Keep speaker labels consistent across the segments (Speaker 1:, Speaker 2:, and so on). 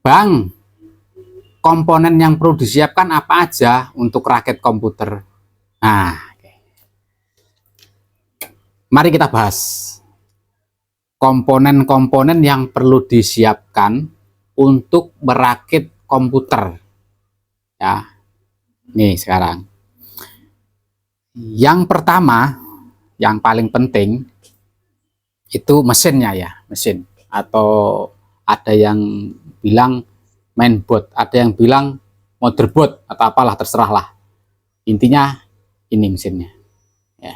Speaker 1: Bang, komponen yang perlu disiapkan apa aja untuk rakit komputer? Nah, mari kita bahas komponen-komponen yang perlu disiapkan untuk merakit komputer. Ya, nih sekarang. Yang pertama, yang paling penting itu mesinnya ya, mesin. Atau ada yang bilang mainboard, ada yang bilang motherboard atau apalah, terserah lah. Intinya ini mesinnya. Ya.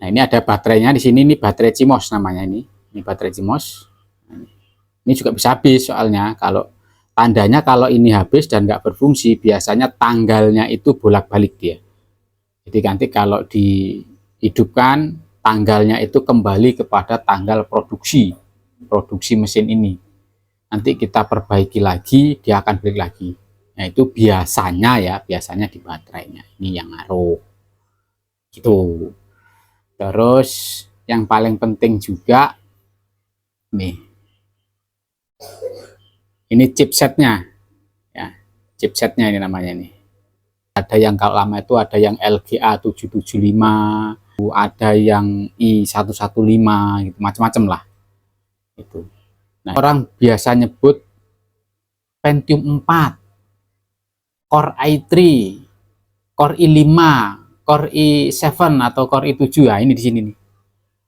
Speaker 1: Nah, ini ada baterainya di sini, ini baterai CMOS namanya ini. Ini baterai CMOS. Ini juga bisa habis soalnya kalau tandanya kalau ini habis dan nggak berfungsi, biasanya tanggalnya itu bolak-balik dia. Jadi nanti kalau dihidupkan, tanggalnya itu kembali kepada tanggal produksi mesin ini. Nanti kita perbaiki lagi, dia akan balik lagi. Nah itu biasanya ya, biasanya di baterainya. Ini yang ngaruh. Gitu. Terus yang paling penting juga, nih, ini chipsetnya. Ya, chipsetnya ini namanya nih. Ada yang kalau lama itu ada yang LGA 775, ada yang i115 gitu, macam-macam lah. Itu. Nah, orang biasa nyebut Pentium 4, Core i3, Core i5, Core i7 atau Core i7. Nah, ini di sini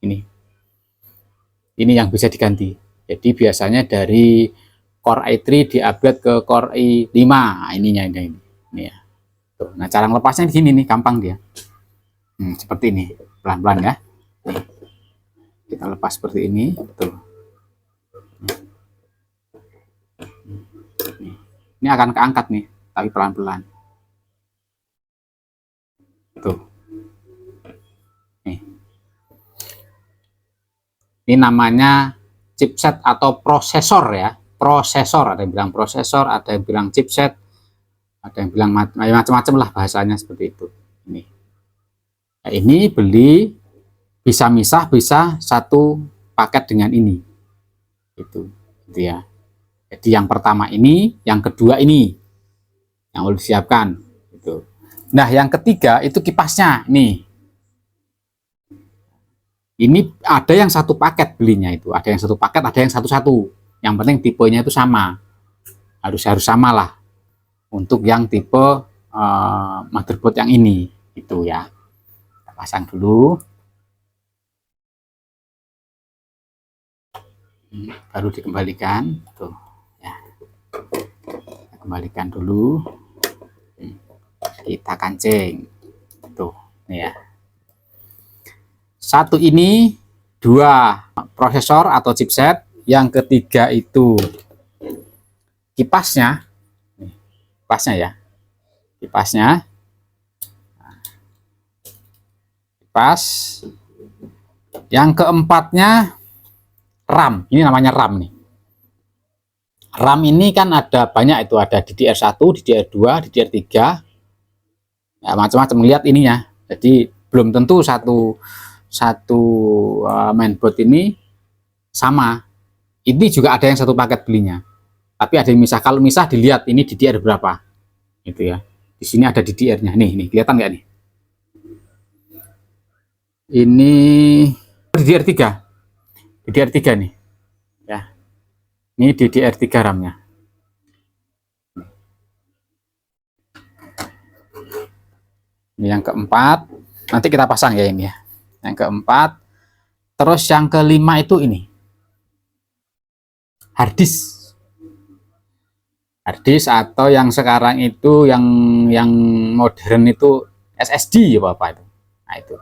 Speaker 1: nih. Ini yang bisa diganti. Jadi biasanya dari Core i3 di-upgrade ke Core i5. Nah, ininya ini. Ini ya. Tuh. Nah, cara lepasnya di sini nih, gampang dia. Seperti ini, pelan-pelan ya. Nih. Kita lepas seperti ini. Tuh. Ini akan keangkat nih, tapi pelan-pelan. Tuh. Nih. Ini namanya chipset atau prosesor ya. Prosesor, ada yang bilang prosesor, ada yang bilang chipset, ada yang bilang macam-macam lah bahasanya seperti itu. Ini. Nah, ini beli bisa misah, bisa satu paket dengan ini. Itu ya. Jadi yang pertama ini, yang kedua ini yang harus disiapkan. Itu. Nah, yang ketiga itu kipasnya. Ini ada yang satu paket belinya itu, ada yang satu paket, ada yang satu-satu. Yang penting tipenya itu sama, harus sama lah. Untuk yang tipe motherboard yang ini, itu ya. Kita pasang dulu. Baru dikembalikan. Tuh, ya. Kita kembalikan dulu. Kita kancing. Tuh, ini ya. Satu ini, dua prosesor atau chipset. Yang ketiga itu kipasnya. Kipasnya ya. Kipasnya. Kipas. Yang keempatnya RAM. Ini namanya RAM nih. RAM ini kan ada banyak itu, ada DDR1, DDR2, DDR3. Ya, macam-macam, lihat ininya. Jadi belum tentu satu mainboard ini sama. Ini juga ada yang satu paket belinya. Tapi ada yang misah. Kalau misah dilihat ini DDR berapa. Gitu ya. Di sini ada DDR-nya. Nih, kelihatan nggak nih? Ini DDR3. DDR3 nih. Ya. Ini DDR3 RAM-nya. Ini yang keempat. Nanti kita pasang ya ini ya. Yang keempat. Terus yang kelima itu ini. Harddisk. Harddisk atau yang sekarang itu yang modern itu SSD ya Bapak itu. Nah, itu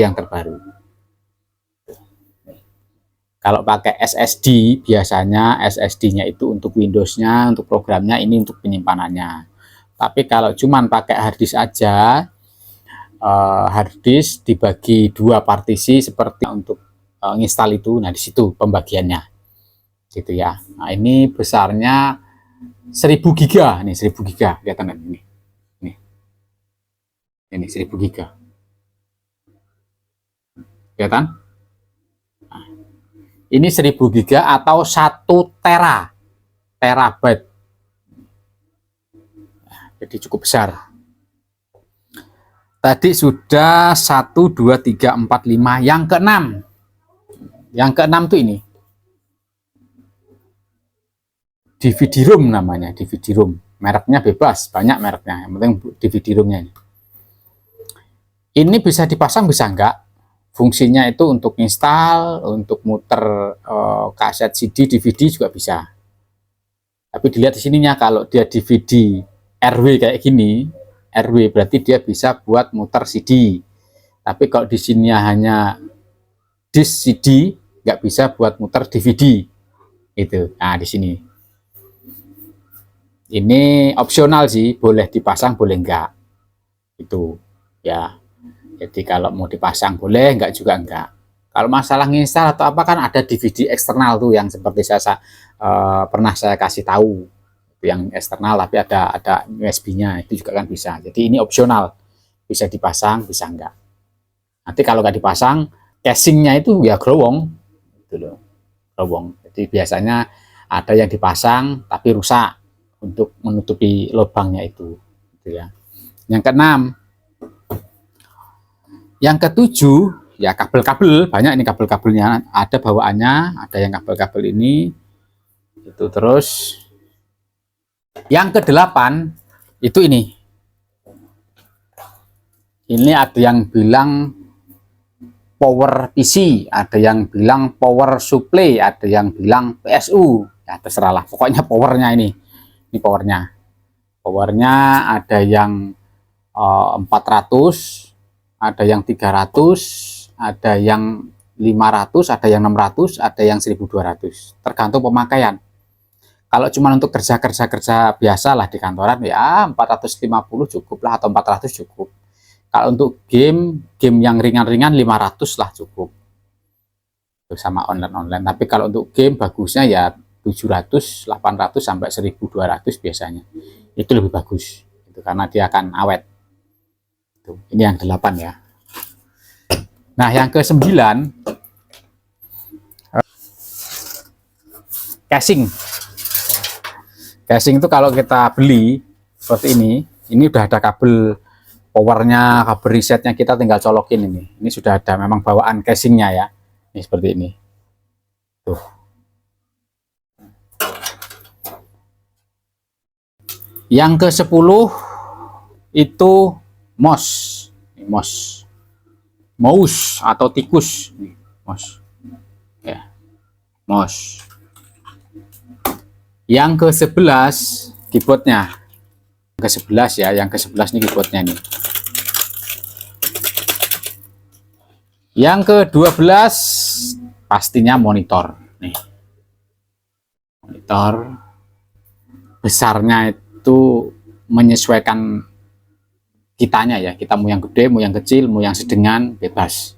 Speaker 1: yang terbaru. Kalau pakai SSD, biasanya SSD-nya itu untuk Windows-nya, untuk programnya, ini untuk penyimpanannya. Tapi kalau cuman pakai harddisk aja, harddisk dibagi dua partisi seperti untuk nginstal itu. Nah, di situ pembagiannya. Gitu ya. Nah, ini besarnya 1000 giga. Nih, 1000 giga. Kelihatan ini. Ini 1000 giga. Kelihatan? Ini 1000 giga atau 1 tera. terabyte. Jadi cukup besar. Tadi sudah 1, 2, 3, 4, 5. Yang keenam. Yang keenam tuh ini. DVD-ROM namanya, DVD-ROM. Mereknya bebas, banyak mereknya. Yang penting DVD-ROM-nya ini. Ini bisa dipasang, bisa enggak. Fungsinya itu untuk install, untuk muter kaset CD, DVD juga bisa. Tapi dilihat di sininya, kalau dia DVD RW kayak gini, RW berarti dia bisa buat muter CD. Tapi kalau di sininya hanya disk CD, nggak bisa buat muter DVD. Itu. Nah, di sini. Ini opsional sih, boleh dipasang, boleh enggak. Itu. Ya. Jadi kalau mau dipasang boleh, enggak juga enggak. Kalau masalah nginstal atau apa kan ada DVD eksternal tuh yang seperti pernah saya kasih tahu, yang eksternal tapi ada USB-nya, itu juga kan bisa. Jadi ini opsional, bisa dipasang, bisa enggak. Nanti kalau enggak dipasang, casingnya itu ya growong, gitu loh, growong. Jadi biasanya ada yang dipasang tapi rusak untuk menutupi lubangnya itu, gitu ya. Yang keenam. Yang ketujuh, ya kabel-kabel, banyak ini kabel-kabelnya, ada bawaannya, ada yang kabel-kabel ini, itu terus. Yang kedelapan, itu ini. Ini ada yang bilang power PC, ada yang bilang power supply, ada yang bilang PSU, ya terserah lah, pokoknya powernya ini powernya. Powernya ada yang 400, ada yang 300, ada yang 500, ada yang 600, ada yang 1200. Tergantung pemakaian. Kalau cuma untuk kerja biasa lah di kantoran ya 450 cukup lah, atau 400 cukup. Kalau untuk game yang ringan-ringan 500 lah cukup. Sama online. Tapi kalau untuk game bagusnya ya 700, 800 sampai 1200 biasanya. Itu lebih bagus. Itu karena dia akan awet. Ini yang 8 ya. Nah, yang ke-9, casing. Casing itu kalau kita beli seperti ini udah ada kabel powernya, kabel resetnya, kita tinggal colokin ini. Ini sudah ada memang bawaan casingnya ya. Ini seperti ini. Tuh. Yang ke-10 itu mouse atau tikus, mouse ya, mouse. Yang ke-11 keyboardnya, ke-11 ya, yang ke-11 ini keyboardnya nih. Yang ke-12 pastinya monitor nih, monitor besarnya itu menyesuaikan kitanya ya, kita mau yang gede, mau yang kecil, mau yang sedengan, bebas.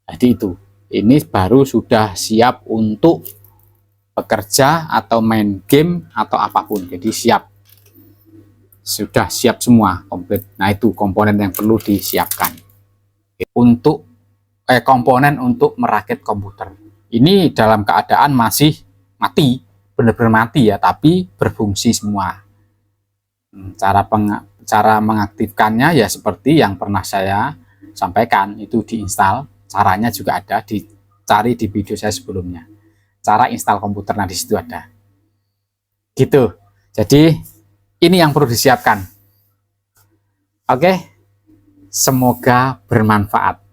Speaker 1: Jadi itu, ini baru sudah siap untuk bekerja atau main game atau apapun. Jadi siap, sudah siap semua, komplit. Nah itu komponen yang perlu disiapkan untuk komponen untuk merakit komputer. Ini dalam keadaan masih mati, benar-benar mati ya, tapi berfungsi semua. Cara mengaktifkannya ya seperti yang pernah saya sampaikan, itu diinstal. Caranya juga ada, dicari di video saya sebelumnya. Cara install komputer, nah di situ ada. Gitu. Jadi ini yang perlu disiapkan. Oke. Semoga bermanfaat.